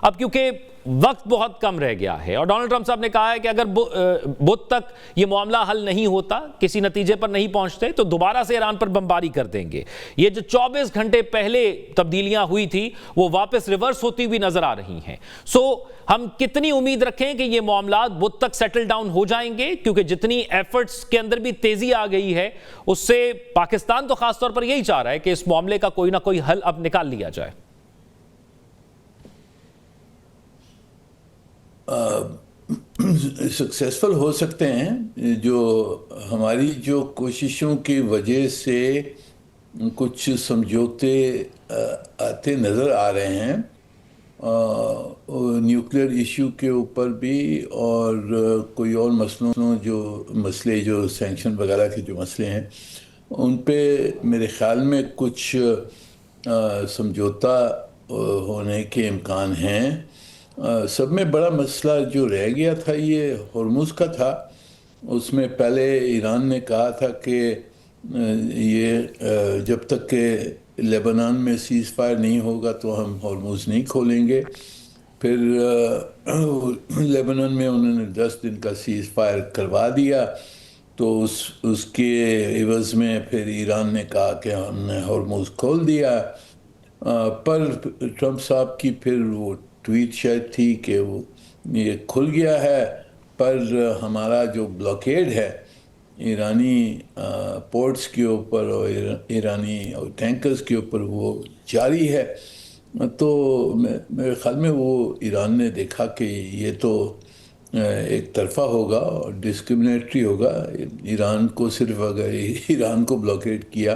اب کیونکہ وقت بہت کم رہ گیا ہے اور ڈونلڈ ٹرمپ صاحب نے کہا ہے کہ اگر بدھ تک یہ معاملہ حل نہیں ہوتا، کسی نتیجے پر نہیں پہنچتے تو دوبارہ سے ایران پر بمباری کر دیں گے۔ یہ جو 24 گھنٹے پہلے تبدیلیاں ہوئی تھی وہ واپس ریورس ہوتی ہوئی نظر آ رہی ہیں۔ ہم کتنی امید رکھیں کہ یہ معاملات بدھ تک سیٹل ڈاؤن ہو جائیں گے؟ کیونکہ جتنی ایفرٹس کے اندر بھی تیزی آ گئی ہے اس سے پاکستان تو خاص طور پر یہی چاہ رہا ہے کہ اس معاملے کا کوئی نہ کوئی حل اب نکال لیا جائے۔ سکسیسفل ہو سکتے ہیں، جو ہماری جو کوششوں کی وجہ سے کچھ سمجھوتے آتے نظر آ رہے ہیں، نیوکلیئر ایشو کے اوپر بھی اور کوئی اور مسئلے جو سینکشن وغیرہ کے جو مسئلے ہیں ان پہ میرے خیال میں کچھ سمجھوتا ہونے کے امکان ہیں۔ سب میں بڑا مسئلہ جو رہ گیا تھا یہ ہرمز کا تھا۔ اس میں پہلے ایران نے کہا تھا کہ یہ جب تک کہ لیبنان میں سیز فائر نہیں ہوگا تو ہم ہرمز نہیں کھولیں گے۔ پھر لیبنان میں انہوں نے 10 دن کا سیز فائر کروا دیا، تو اس کے عوض میں پھر ایران نے کہا کہ ہم نے ہرمز کھول دیا۔ پر ٹرمپ صاحب کی پھر وہ ٹویٹ شاید تھی کہ وہ یہ کھل گیا ہے، پر ہمارا جو بلاکیڈ ہے ایرانی پورٹس کے اوپر اور ایرانی ٹینکرز کے اوپر وہ جاری ہے۔ تو میرے خیال میں وہ ایران نے دیکھا کہ یہ تو ایک طرفہ ہوگا اور ڈسکرمنیٹری ہوگا، ایران کو صرف اگر ایران کو بلاکیڈ کیا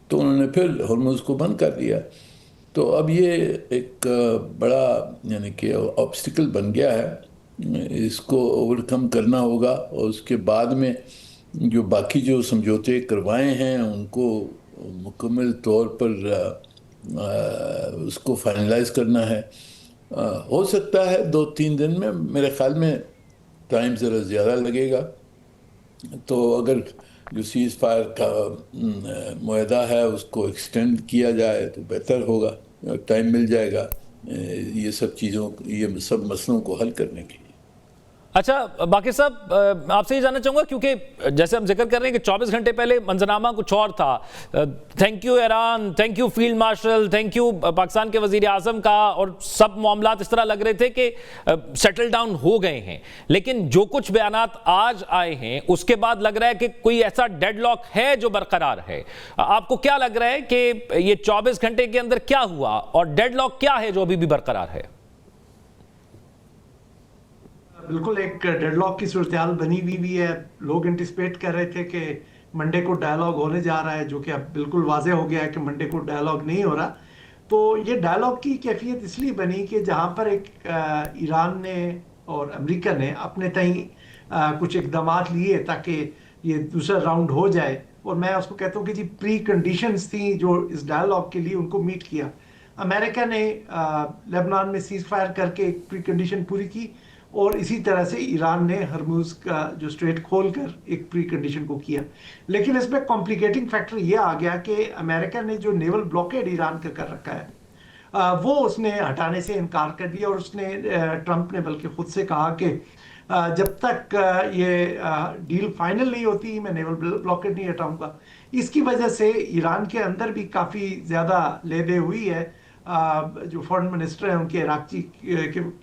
تو انہوں نے پھر ہرمز کو بند کر دیا۔ تو اب یہ ایک بڑا یعنی کہ آبسٹیکل بن گیا ہے، اس کو اوورکم کرنا ہوگا، اور اس کے بعد میں جو باقی جو سمجھوتے کروائے ہیں ان کو مکمل طور پر اس کو فائنلائز کرنا ہے۔ ہو سکتا ہے 2-3 دن میں، میرے خیال میں ٹائم ذرا زیادہ لگے گا۔ تو اگر جو سیز فائر کا معاہدہ ہے اس کو ایکسٹینڈ کیا جائے تو بہتر ہوگا، ٹائم مل جائے گا یہ سب مسئلوں کو حل کرنے کے لیے۔ اچھا باقر صاحب، آپ سے یہ جاننا چاہوں گا کیونکہ جیسے ہم ذکر کر رہے ہیں کہ 24 گھنٹے پہلے منظرنامہ کچھ اور تھا۔ Thank you Iran, thank you field marshal, thank you Pakistan کے وزیر اعظم کا، اور سب معاملات اس طرح لگ رہے تھے کہ سیٹل ڈاؤن ہو گئے ہیں۔ لیکن جو کچھ بیانات آج آئے ہیں اس کے بعد لگ رہا ہے کہ کوئی ایسا ڈیڈ لاک ہے جو برقرار ہے۔ آپ کو کیا لگ رہا ہے کہ یہ 24 گھنٹے کے اندر کیا ہوا اور ڈیڈ لاک کیا ہے جو ابھی بھی برقرار ہے؟ بالکل ایک ڈیڈ لاک کی صورتحال بنی ہوئی ہے۔ لوگ انٹیسپیٹ کر رہے تھے کہ منڈے کو ڈائیلاگ ہونے جا رہا ہے، جو کہ اب بالکل واضح ہو گیا ہے کہ منڈے کو ڈائیلاگ نہیں ہو رہا۔ تو یہ ڈائیلاگ کی کیفیت اس لیے بنی کہ جہاں پر ایک ایران نے اور امریکہ نے اپنے تئیں کچھ اقدامات لیے تاکہ یہ دوسرا راؤنڈ ہو جائے، اور میں اس کو کہتا ہوں کہ جی پری کنڈیشنز تھیں جو اس ڈائیلاگ کے لیے ان کو میٹ کیا۔ امریکہ نے لیبنان میں سیز فائر کر کے ایک پری کنڈیشن پوری کی، اور اسی طرح سے ایران نے ہرمز کا جو اسٹریٹ کھول کر ایک پری کنڈیشن کو کیا۔ لیکن اس میں کمپلیکیٹنگ فیکٹر یہ آ گیا کہ امریکہ نے جو نیول بلاکیڈ ایران کا کر رکھا ہے وہ اس نے ہٹانے سے انکار کر دیا، اور اس نے ٹرمپ نے بلکہ خود سے کہا کہ جب تک یہ ڈیل فائنل نہیں ہوتی میں نیول بلاکیڈ نہیں ہٹاؤں گا۔ اس کی وجہ سے ایران کے اندر بھی کافی زیادہ لے دے ہوئی ہے۔ جو فورن منسٹر ہیں ان کے عراقچی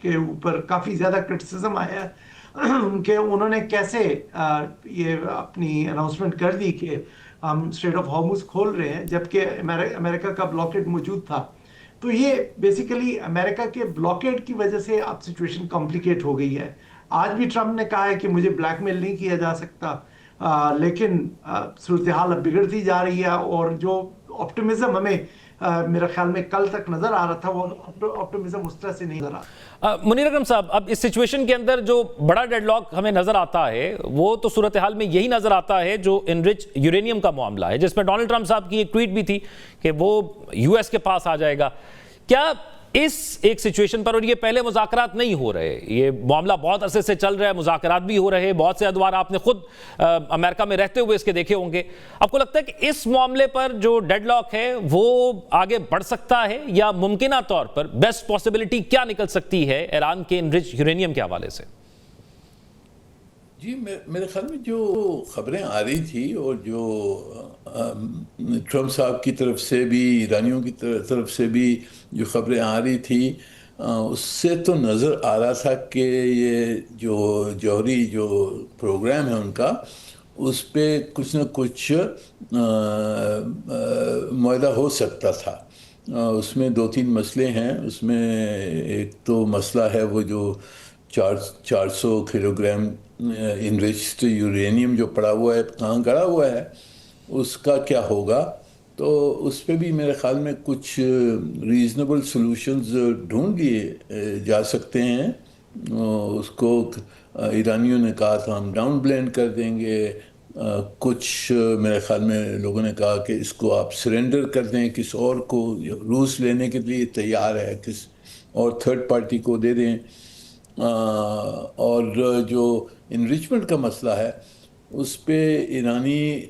کے اوپر کافی زیادہ کرٹیسزم آیا ہے کہ انہوں نے کیسے یہ اپنی اناؤنسمنٹ کر دی کہ ہم اسٹریٹ آف ہارمز کھول رہے ہیں جبکہ امریکہ کا بلاکیڈ موجود تھا۔ تو یہ بیسیکلی امریکہ کے بلاکیڈ کی وجہ سے اب سچویشن کمپلیکیٹ ہو گئی ہے۔ آج بھی ٹرمپ نے کہا ہے کہ مجھے بلیک میل نہیں کیا جا سکتا، لیکن صورتحال اب بگڑتی جا رہی ہے، اور جو آپٹیمزم ہمیں میرا خیال میں کل تک نظر آ رہا تھا وہ آپٹیمزم اس طرح سے نہیں نظر آ۔ منیر اکرم صاحب، اب اس سچویشن کے اندر جو بڑا ڈیڈ لاک ہمیں نظر آتا ہے وہ تو صورتحال میں یہی نظر آتا ہے جو انرچ یورینیم کا معاملہ ہے، جس میں ڈونلڈ ٹرمپ صاحب کی ایک ٹویٹ بھی تھی کہ وہ US کے پاس آ جائے گا۔ کیا اس ایک سچویشن پر، اور یہ پہلے مذاکرات نہیں ہو رہے، یہ معاملہ بہت عرصے سے چل رہا ہے، مذاکرات بھی ہو رہے، بہت سے ادوار آپ نے خود امریکہ میں رہتے ہوئے اس کے دیکھے ہوں گے، آپ کو لگتا ہے کہ اس معاملے پر جو ڈیڈ لاک ہے وہ آگے بڑھ سکتا ہے، یا ممکنہ طور پر بیسٹ پاسبلٹی کیا نکل سکتی ہے ایران کے انرچ یورینیم کے حوالے سے؟ جی میرے خیال میں جو خبریں آ رہی تھی، اور جو ٹرمپ صاحب کی طرف سے بھی، ایرانیوں کی طرف سے بھی جو خبریں آ رہی تھی، اس سے تو نظر آ رہا تھا کہ یہ جو جوہری جو پروگرام ہے ان کا، اس پہ کچھ نہ کچھ معاہدہ ہو سکتا تھا۔ اس میں 2-3 مسئلے ہیں۔ اس میں ایک تو مسئلہ ہے وہ جو 400 کلو گرام انریچڈ یورینیم جو پڑا ہوا ہے، کہاں گڑا ہوا ہے، اس کا کیا ہوگا۔ تو اس پہ بھی میرے خیال میں کچھ ریزنیبل سلوشنز ڈھونڈ لیے جا سکتے ہیں۔ اس کو ایرانیوں نے کہا تھا ہم ڈاؤن بلینڈ کر دیں گے، کچھ میرے خیال میں لوگوں نے کہا کہ اس کو آپ سرنڈر کر دیں کس اور کو، روس لینے کے لیے تیار ہے، کس اور تھرڈ پارٹی کو دے دیں۔ اور جو انریچمنٹ کا مسئلہ ہے، اس پہ ایرانی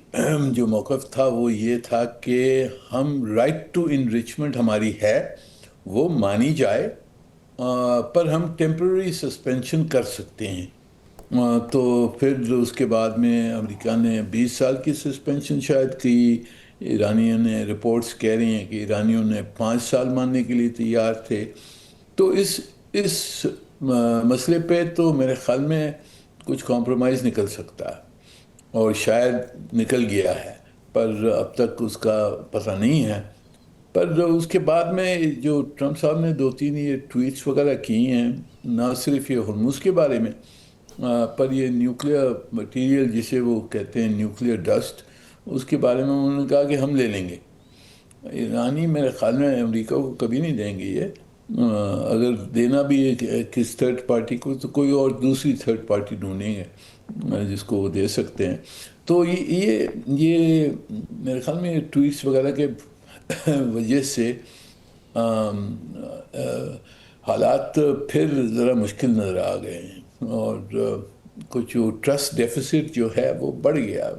جو موقف تھا وہ یہ تھا کہ ہم رائٹ ٹو انریچمنٹ ہماری ہے، وہ مانی جائے، پر ہم ٹیمپرری سسپینشن کر سکتے ہیں۔ تو پھر اس کے بعد میں امریکہ نے 20 سال کی سسپینشن شاید کی، ایرانیوں نے رپورٹس کہہ رہی ہیں کہ ایرانیوں نے 5 سال ماننے کے لیے تیار تھے۔ تو اس مسئلے پہ تو میرے خیال میں کچھ کمپرومائز نکل سکتا ہے، اور شاید نکل گیا ہے، پر اب تک اس کا پتہ نہیں ہے۔ پر اس کے بعد میں جو ٹرمپ صاحب نے 2-3 یہ ٹویٹس وغیرہ کی ہیں، نہ صرف یہ ہرمز کے بارے میں، پر یہ نیوکلیئر مٹیریل جسے وہ کہتے ہیں نیوکلیئر ڈسٹ، اس کے بارے میں انہوں نے کہا کہ ہم لے لیں گے۔ ایرانی میرے خیال میں امریکہ کو کبھی نہیں دیں گے یہ، اگر دینا بھی ہے کس تھرڈ پارٹی کو، تو کوئی اور دوسری تھرڈ پارٹی ڈھونڈیں گے جس کو وہ دے سکتے ہیں۔ تو یہ میرے خیال میں ٹویٹس وغیرہ کے وجہ سے حالات پھر ذرا مشکل نظر آ گئے ہیں، اور کچھ جو ٹرسٹ ڈیفیسٹ جو ہے وہ بڑھ گیا۔